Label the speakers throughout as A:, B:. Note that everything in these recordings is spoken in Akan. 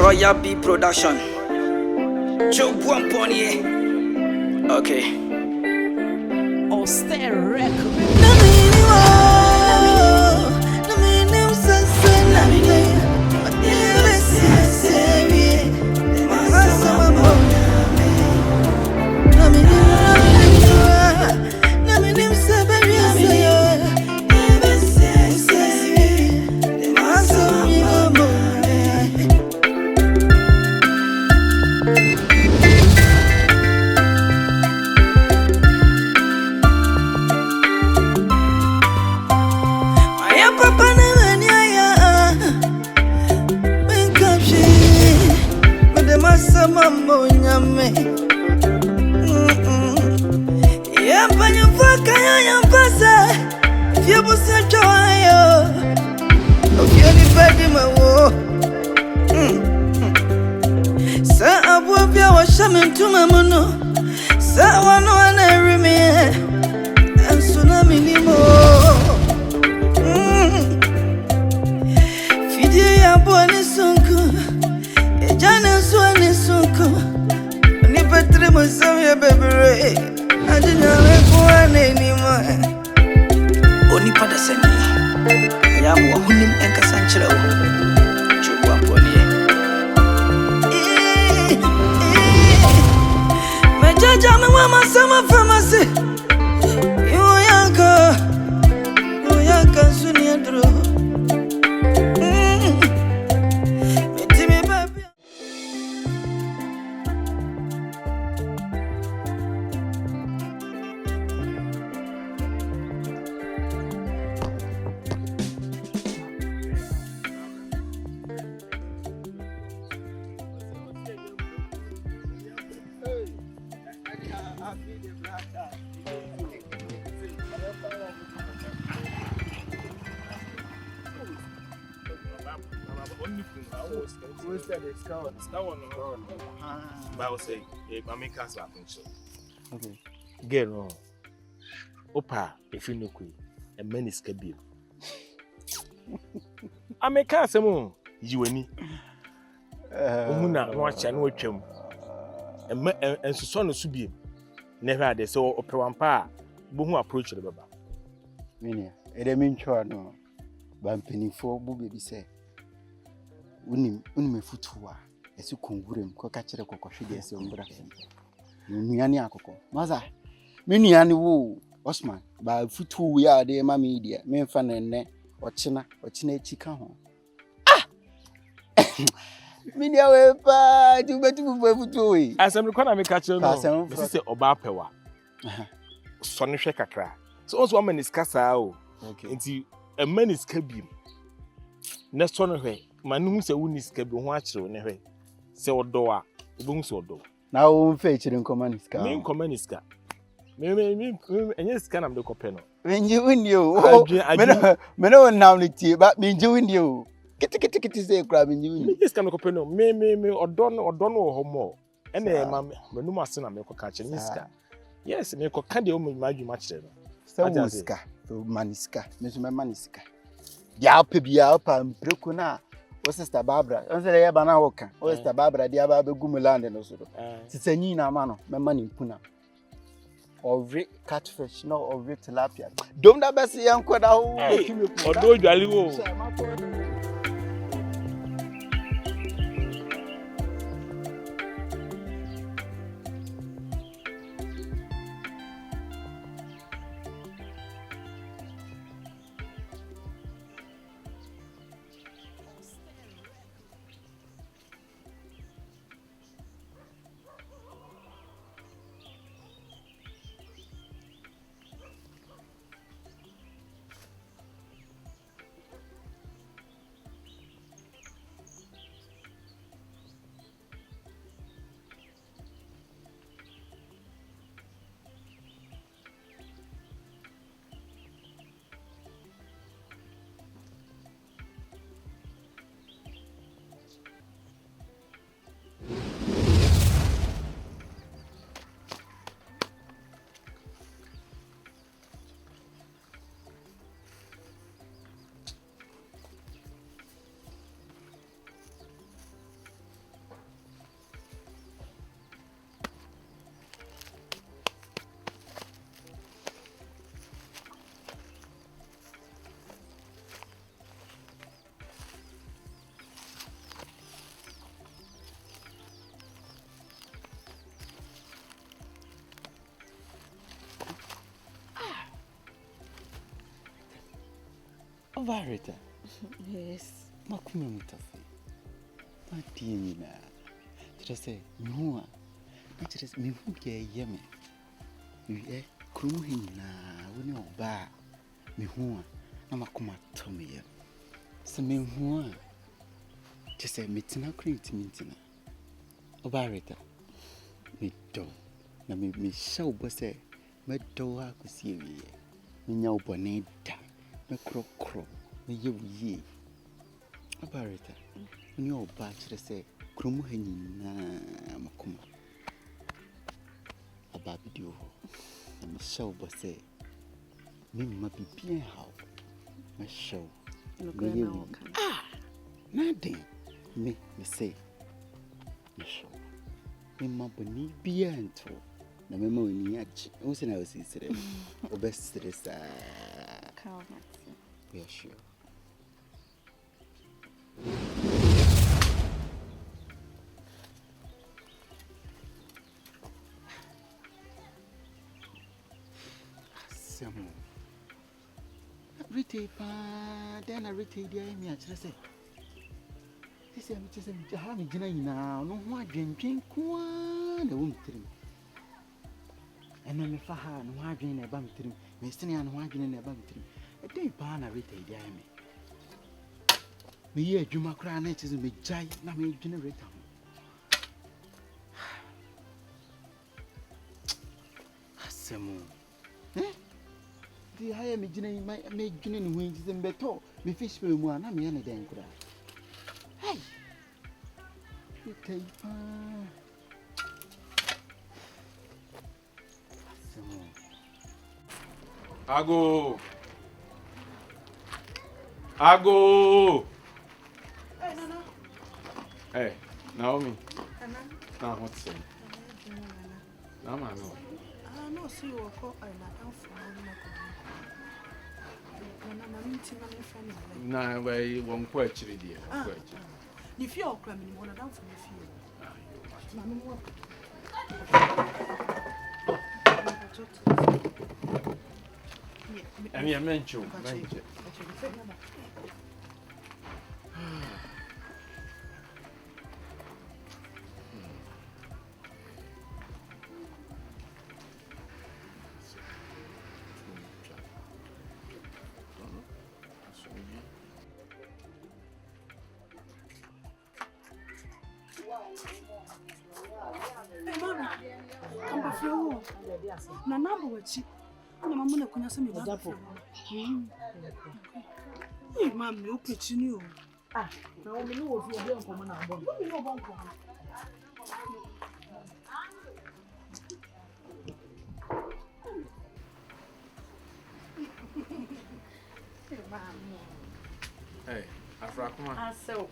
A: Royal B Production. Joe Buamponier. Okay.
B: Austere Record.
C: Shamin to Mamono, Sawano and every man, and Tsunami Nimo. Fidia Bonnie Sunku, a Jana Swanny Sunku, Nipatrimo Samia Baby. I didn't know one anymore.
A: Only Padasani. I am Wahunim and Cassanchero. Joe Buamponier.
C: Jama mama sama famasi. Yoyanka sunia dro. Metimi baby.
D: Okay. Get wrong. Opa, if you know, a man is cabin. I make us a moon, you and me. Muna, watch and watch him. And son of Subi. Never had a so opera one pa, who approach the baba.
E: Minia, it mean no. Bampini for Booby say. Unime futua, as you congurum, cocachere cocoshide, umbra. Miani akoko. Maza, Miniani woo, Osman, by futu we are the mammy dear, men fan and ne, or china chicken. Ah! Minia wepa, do better futu.
D: As I'm going to catch you, this is a Obapewa. Sonny Shakakra. So, also, one is Cassa. Okay. Until a man is cabin. Next one away. Manu say who is cabin watch or never. Say what door, boom so do.
E: Now, won't fetch it in Commanisca.
D: Mean Commanisca. Me, and yes, can I'm the copeno.
E: When you win you, Meno now tea, but me doing you. Get say grabbing you.
D: Yes, can copeno. Me, or don't know more. And then, mamma, when no master, I'm a catching Niska. Yes, and you can't imagine much.
E: Samuska, Maniska, Miss Maniska. Yapia, Pam, Procuna, or Sister Barbara, and the Yabanaoka, or Sister Barbara, the Abba Gumuland and also. Titania Mano, my money Puna. Or Rick catfish, no, or Rick tilapia. Don't that best young quad
D: or do you?
E: Ovarita.
C: Yes.
E: Makumi mutafi. Matiyina. Chirese nuwa. Na chirese mihuke yeme. Ye krumu hina woni oba. Mihuwa na makuma tomiye. Se mihuwa. Chirese mitina krinti mintina. Ovarita. Mi do. Na mi show bose me do akusie wiye. Mi nya obone da. Me krokro. Me ye. Obarita. Ni oba kire se kromu hanyina makoma. Aba bidio ho. Na me show bose. Me ma bibien hawo. Me show. Me ye. Nothing. Me say. Me show. Me ma boni biento. Na me ma oni achi. O se na o si sire. O be sire sa.
C: Calma.
E: We are sure. Semo. Rite pa, then I rite dia mi a chere se. Sisi am chese mi ha mi gina ina no ho adwendwen kwa na wo mtirim. Ena me fa ha no ho adwen na eba mtirim. Me sene ya no ho adwen na eba mtirim. E dei pa na rite dia mi. Me ye adwuma kra na chese me jai na me dwene rite ho. Asemo. Di haya me gina me dwene ni ho nti me beto me fish pe mu ana me ya ne den kra. Hey. Okay.
D: Ago.
C: Hey, Nana.
D: Hey, Naomi.
C: Nana.
D: Now what's it? No, man, no.
C: No, see you call I don't
D: Nah, we won't question dear.
C: If you're cramming, one down from the field.
D: And you mentioned.
C: Nana Bochi, and Mamma Kunya me double. Mamma, you pitch you. Ah, no, we know if you're from an album. You know, one.
D: Hey, Afrakuma.
C: So.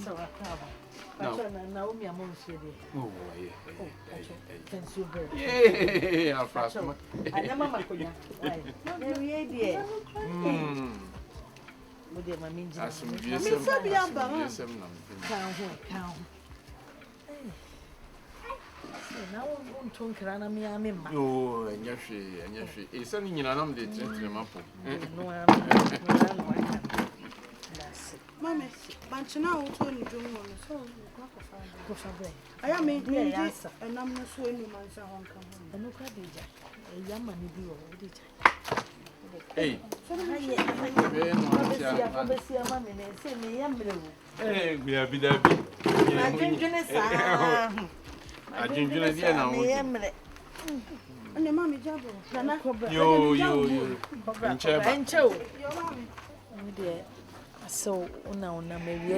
C: So I Naomi, I'm on Shady.
D: Oh,
C: Thanks you very much.
D: Yeah, Afrakuma.
C: I never Macoya. Very dear. With your mammy, count. Now, won't talk around me. I'm in my.
D: Oh, and yes, it's something you know, the gentleman.
C: No, Mammy, Banchina told you doing one, so go for bread. I am made me answer, and I'm not swimming myself on come. And look at it, a young man, you
D: Hey, hey, we are there. I drink now.
C: And your mammy jabber.
D: You,
C: so now, maybe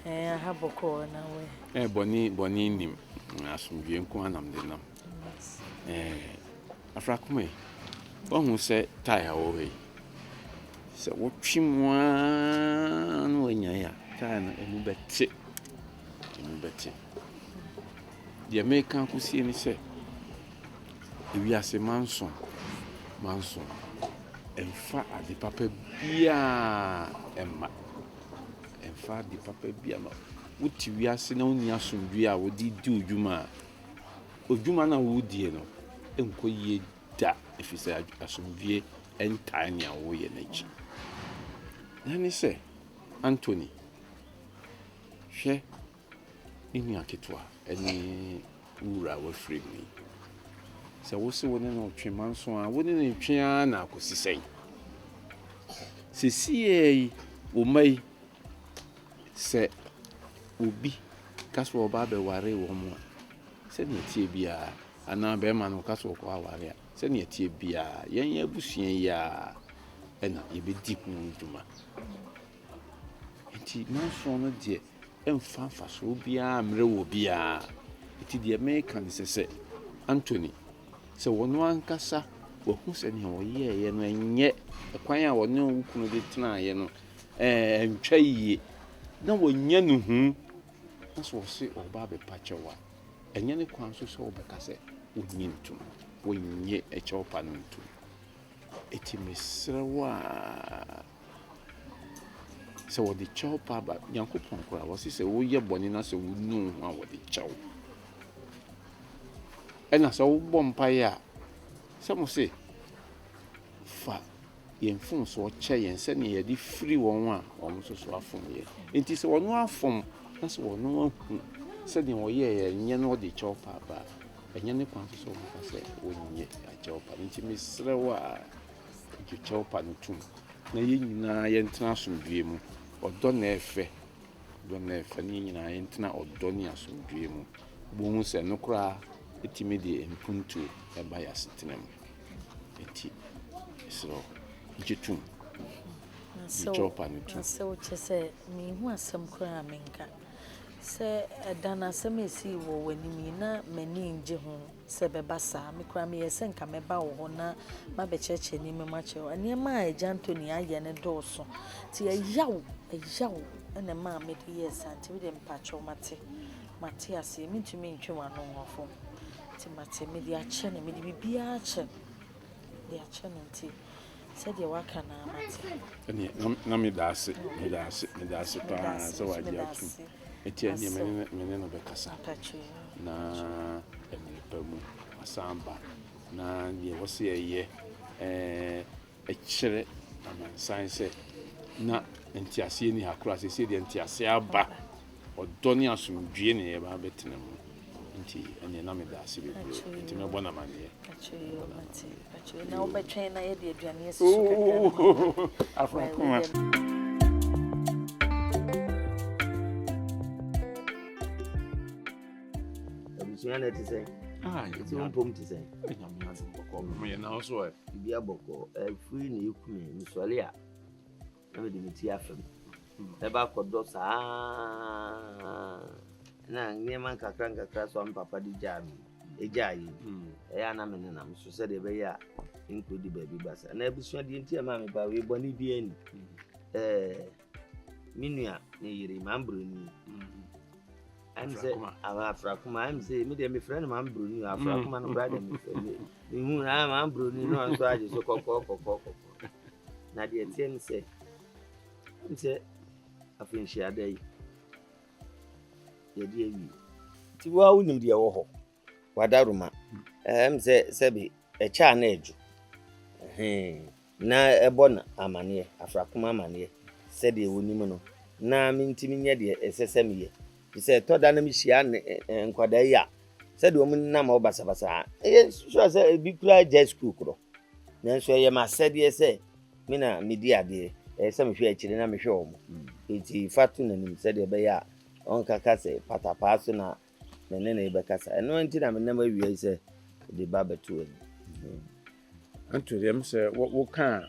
C: I have a call now.
B: Bonnie, him. As from being quantum, did not. Afrakume. One who said, tie away. So, what him one when you are time and bet. The American who see any say, if we are say Manson, and fat at the papa beer, Emma, and fat the papa beer. Would we are saying only as soon we are would do Juma? Or Jumana would, you know, and could ye that if you say as soon ɛntaa nea woyɛ n'akyi na ne sɛ Anthony hwɛ ne nua ketewa ɛne wura wafiri mu sɛ wo se wo ne no twe manso a wo ne no twe a na akɔsi sɛn sɛsie wo mai sɛ obi kaso ɔba bɛware wɔ mu a sɛnea tie biara anaa bɛrima no kaso ɔkɔ aware a sɛnea tie biara yɛn abusua yi a ɛna yɛbɛdi ho dwuma nti manso no deɛ ɛmfa mfasoɔ biara mmerɛ wɔ biara nti deɛ mɛka ne sɛ Anthony sɛ wɔno ankasa wahu sɛ nea wɔyɛɛyɛ no ɛnyɛ ɛkwan a wɔne wo kunu de tenaeɛ no ɛntwa yie na wɔnya no hu na sɛ wɔse ɔba bɛpa kyɛw a ɛnyɛ ne kwan so sɛ wɔbɛka sɛ wonye ntom wonye ɛkyɛw pa no ntom ɛti mesrɛ wo a sɛ wɔde kyɛw pa ba Nyankopɔn koraa wɔse sɛ woyɛ bɔne na sɛ wonu ho a wɔde kyɛw ɛna sɛ wobɔ mpaeɛ a sɛ mo se fa yɛn fom so ɔkyɛ yɛn sɛnea yɛde firi wɔn a wɔn nso so afom yɛ nti sɛ wɔn afom na sɛ wɔn ahu sɛdeɛ wɔyɛ yɛn na wɔde kyɛw pa ba ɛnyɛ ne kwan so wɔn ka sɛ wɔnyɛ akyɛw pa nti mesrɛ wo a gye kyɛw pa no tum na yɛn nyinaa yɛntena asomdwie mu ɔdɔ na ɛfɛ ne nyinaa yɛntena ɔdɔ ne asomdwie mu bohu sɛ no koraa ɛtumi de mpuntuo ɛba yɛ asetena mu nti mesrɛ gye tum kyɛw pa no tum
F: sɛ wokyɛ sɛ mehu asɛm koraa menka sɛ ɛda no asɛm ɛsii wɔ w'anim yi na m'ani ngye ho sɛ bɛba saa me koraa meyɛ sɛ nka mɛba wɔ hɔ na mabɛkyerɛkyerɛ ni memakyerɛ nneɛma a Agya Anthony ayɛ ne dɔɔso nti ɛyaw ɛna maa mede yɛ sa nti mede mpakyɛw mate aseɛ mentumi ntwe w'ano ngɔfo nti mate mede akyɛ no mede biribiara akyɛ no nti sɛdeɛ waka na mate
B: na meda ase paa sɛ wagye atom ɛti ɛneɛ mene no bɛkasa na ɛmmerepa mu asan ba na deɛ wɔ sɛ ɛyɛ ɛkyerɛ amansan sɛ na ntiaseɛ ni hakoro a sɛsɛ deɛ ntiaseɛ aba ɔdɔ ne asomdwie ne yɛbaa bɛtena mu nti ɛneɛ na meda ase bebree nti mɛbɔ na manneɛ
F: na wobɛtwɛn na yɛde aduane asusu
B: afrakoma
G: abusua na ti sɛ ti mpom ti sɛ
B: nyame ase bɔkɔ meyɛ na wo so ɛ
G: bibi abɔkɔ afiri na ɛkume nsɔle a na mede me ti afam ɛba akɔdɔ saa na nneɛma nkakra so ampapa de gyaa me ɛgyaa yi ɛyɛ ana me nenam so sɛdeɛ ɛbɛyɛ a nkɔdi baabi basa na abusua deɛ nti a maa me ba wei bɔne bi ani me nua ne yere mambroni I'm say Afrakuma. I'm say me dey me friend mambroni Afrakuma no brother me hu na mambroni no so aje so kokoko na de tie me say I'm say afinhyi adai ye de awi ti wa unim de wo ho wadaruma say sebi e cha na eju na ebo na amane Afrakuma amane se de wonim no na mintimi nye de esesem ye se toda na mihia nkwada yi a se de omun na ma obasabasa so se bi kura jazz school kro na so ye ma se de se me na medi ade se me hwe akire na me hwe omo enti fatu na nim se de be ya on kaka se patapa so na ne na be kasa eno enti na me na ma wi se de baba tu ani
B: Anthony se wo kan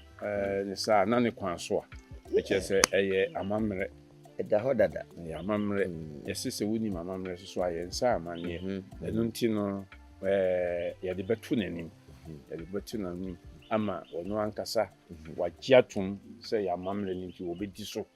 B: ne sa na ne kwan so a e che se eye amamre
G: da ho dada
B: ya mamre yesese woni mamre so aye nsa amane eno nti no ya de betu nanim ama wono ankasa wagiatum se ya mamre ni nti obedi so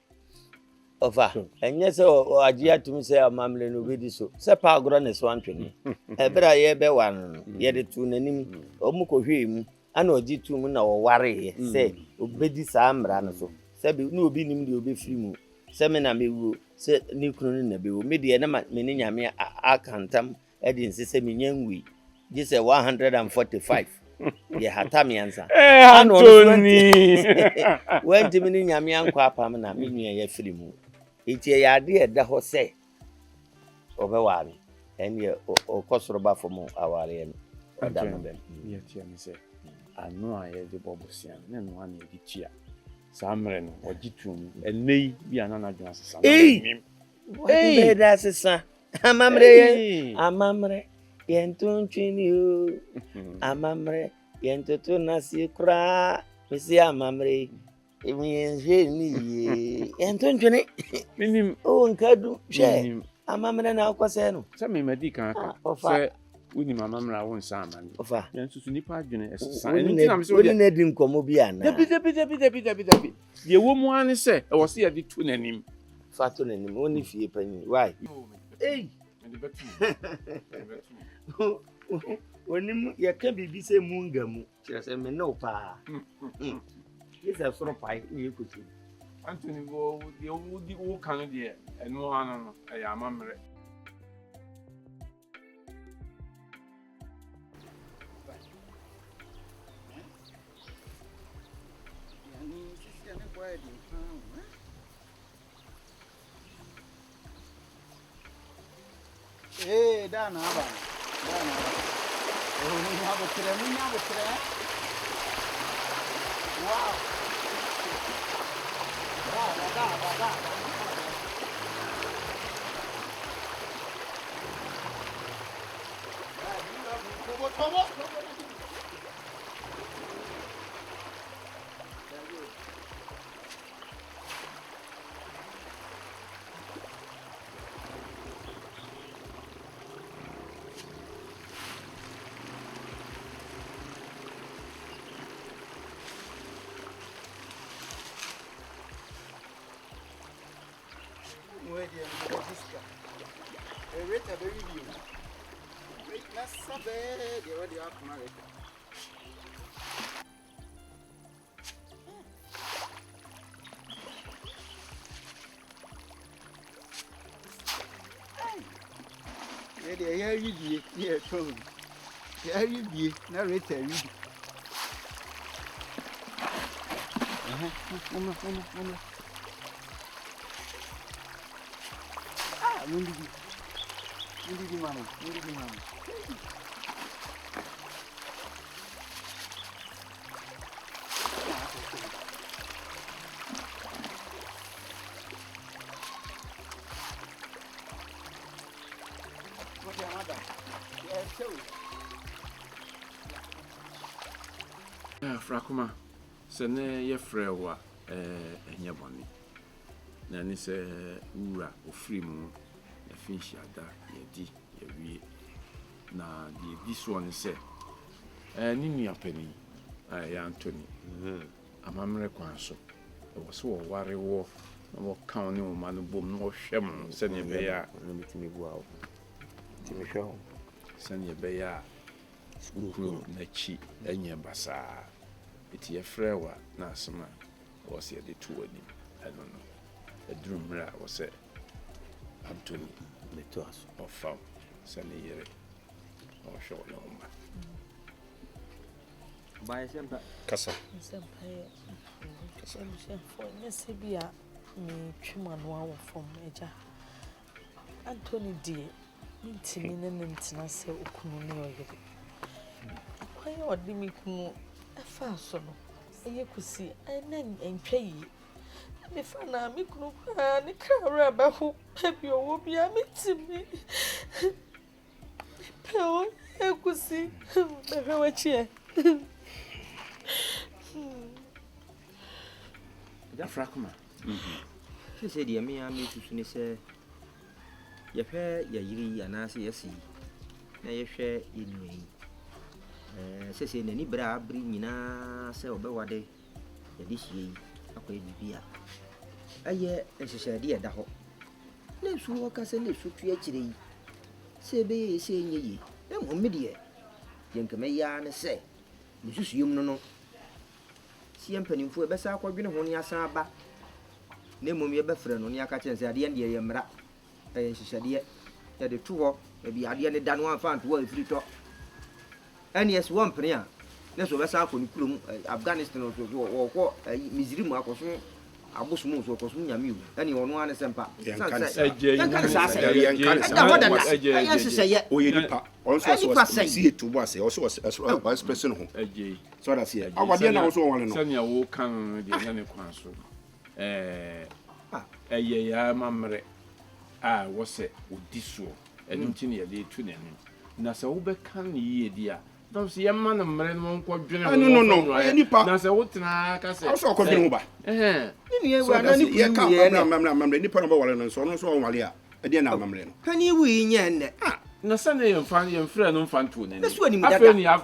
G: ofa enye se wagiatum se ya mamre no obedi so se pa agro ne so antwene ebra ye be wan ye de tu nanim omukohwe mu ana ogitum na wo ware se obedi sa amra no so se bi na obi nim de obefiri mu semina mewu se ni kunu na bewu me de na me ni nyame akantam edi nsese me nyanwi gi se 145 Ye hata miansa.
B: Anthony.
G: When dimini nyame ankwa apam na me nua ya firi mu. Iti ya ade eda ho se. Obeware. Ene okosoro ba fomu aware no. Oda no bem.
B: Ye tia me say. Ano a ye de bobosia na no ana ye tia. Samre no ogitum. Enei bi anana dwon asesa.
G: Hey, that's a son. Amamre, yenton chini o. Amamre, yentoto nasi kra. Misi amamre. Yenton chini.
B: Minim.
G: Oh, nkadu. She. Amamre na akwase no.
B: Sa me madi kan aka. Se woni mamamra won sa amane.
G: Ofa.
B: Yensusu nipa adwene esesa.
G: Enti na me so woni na di nkomo bi ana.
B: Dabi. Ye wo mu ane se e wo se ye di tu nanim.
G: Fato nanim woni fie panyi. Why? Hey. Onim ye ka bibi se munga mu. Kire se me no pa. Yesa soro pai ni ekuti.
B: Anthony go the wudi wo kan de eno ano no e ya mamre.
E: Hey, Dana. Oh, we have a tray. Wow. Here you be, here from. Here you be, now read. Ah, Mundi, mama.
B: Frakuma se ne ye frewa enye boni na ni se wura ofiri mu na finshi ada ye di ye wie na di di so ne se ni nua pani ya Anthony amamre kwan so wo so wo ware wo na wo kan ne wo ma no bom no hwem se ne be ya
G: na mitimi bu awo timi hwe
B: se ne be ya skuru na chi enye basa iti ye frewa na asema wo se de tu ani eno no edrumra wo se Anthony
G: metos
B: of sani yere o show no ma
G: ba sempre
B: kasa
F: for nesebia me twuma no awo fom eja Anthony die ntimi ne ntina se okunu ne oyebe kwaye odi mi kunu afa so no eye kusi enen entwa yi me fa na mi kunu kwa ne kra ba ho ebi owo bia metimi pewo ekusi be wachie
G: da frakuma se de me am tutu ne se ye hwe ya yiri anase yesi na ye hwe yenui se nani bra abri nyina se obewade ye di hie akoye bibia aye enhyehyade ye da ho na su wo ka se na su tu akire yi se be ye se nye yi na mo me de ye nkame ya ne se ne susu yum no si empanimfo e be sa akwadwene ho ne asan aba na mom ye be frɛ no ne aka kyerɛ se ade ye ye mra enhyehyade ye de to ho e bi ade ne da no amfa nto wa efiri to ene yes wo mpene a
H: na so besa akọ nikurom Afghanistan so ko Misiri mu akọ so abosom so ko so nyame wu ene ono ane sempa
I: o ye nipa on so see to boss o so vice president ho so that see awade na so wale no
B: sanya wo kan de na ne kwan so ya mamre wo se odiso enu ntini ye de tu nenu na se wo be kan ye dia don't see a man and man won't quite general. No, any part. That's a what I can say. Also, continue over. Any part of our and so on, so Malia. I didn't have Mamlin.
H: Can you win yen?
B: No, Sunday and Fanny and friend on Fantun. That's when you have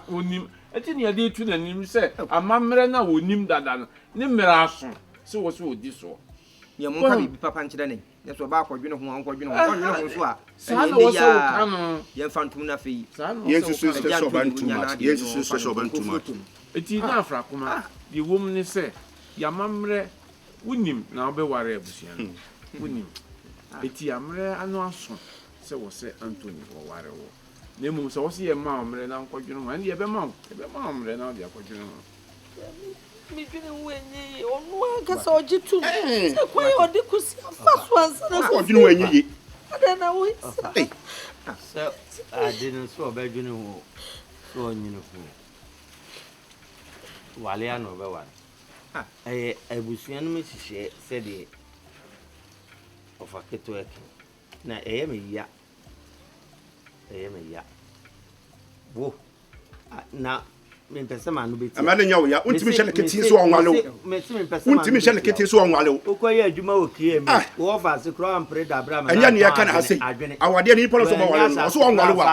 B: him. I think you did to the name said, a mamma would name that Nimerason. So was what this war. Your mother be Papa Chidani. That's what about you know who uncle you know. Son was your Fantuna fee.
I: Yes, it's so bad too much.
B: It is not Frakuma. The woman is say, your mamre wouldn't him now be worried. Wouldn't him. It's Yamre and no son. So was say Anthony or whatever. Nemo so see a mom and uncle you know, and you have a mom ran out the uncle you know. Me didn't win ye or one cast or jitu. Why or the first ones?
I: What do you when you eat?
B: I don't know.
G: So I didn't so bad, you know. So you know. Waliano, one. I was young Mrs. said it of a kit work. Now I am a ya. Whoa. Now.
I: A man in your ultimate kitty so on Wallow. Ultimate kitty so on Wallow.
G: Okay, you know, offers the crown prayed Abraham.
I: And Yanni, can I say, our dear Nippon so on Wallow.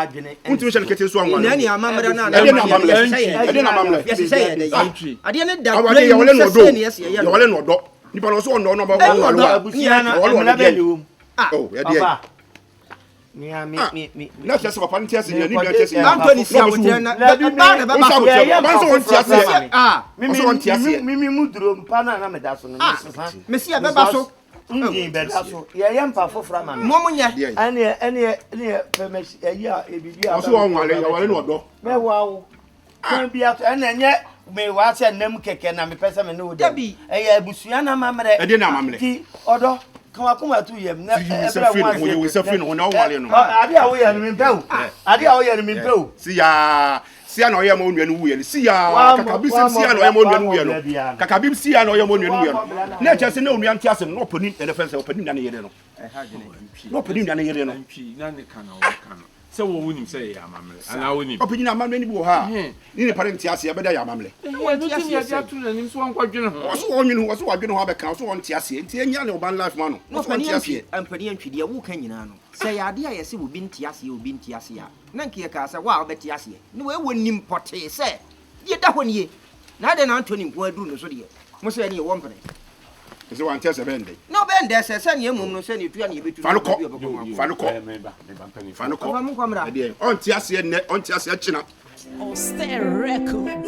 I: Ultimate kitty so on Wallow. I didn't know. Nippon also on number one. Oh, yeah. Me. Not just for Pantias in your new Anthony Samuel.
G: Mimi Mudrum, Pana Namadas, Monsieur Babaso. Yam Pafo from Momonia, any permission a year, also on Wallow. Wow, can't be out and yet may watch a name cake and I'm a person and no Debbie, a Busiana Mamma, I didn't know. Order. Come to you. You will suffer on all. I did see I know your moon and wheel. See Kakabis, see I know your moon and wheel. Kakabim, see I know your moon and wheel. Not just no young cousin, opening and offense opening than a year. Opening than a year. None can. So wouldn't say, Mamma, and I wouldn't opinion of Mamma Buha. In a parent, Tiasia, but I am Mamma. Was what you know have a council on Tiasia, and Tiana, one life man. Not one Tiasia, and Pedian Fidia, who can you know? Say, idea, I see, we've been Tiasia, you've been Tiasia. Nankia Casa, wow, but Tiasia. No, wouldn't import, say. Yet that one ye. Not an Anthony were doing so dear. Must any company. Is one test of ending. No, Ben, there's a son, young woman, send you to any bit. Fanuco, on Tiasia, on Tiasia China.
J: Oh, stay record.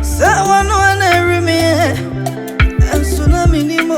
K: Sa wano na rimi and tsunami ni mo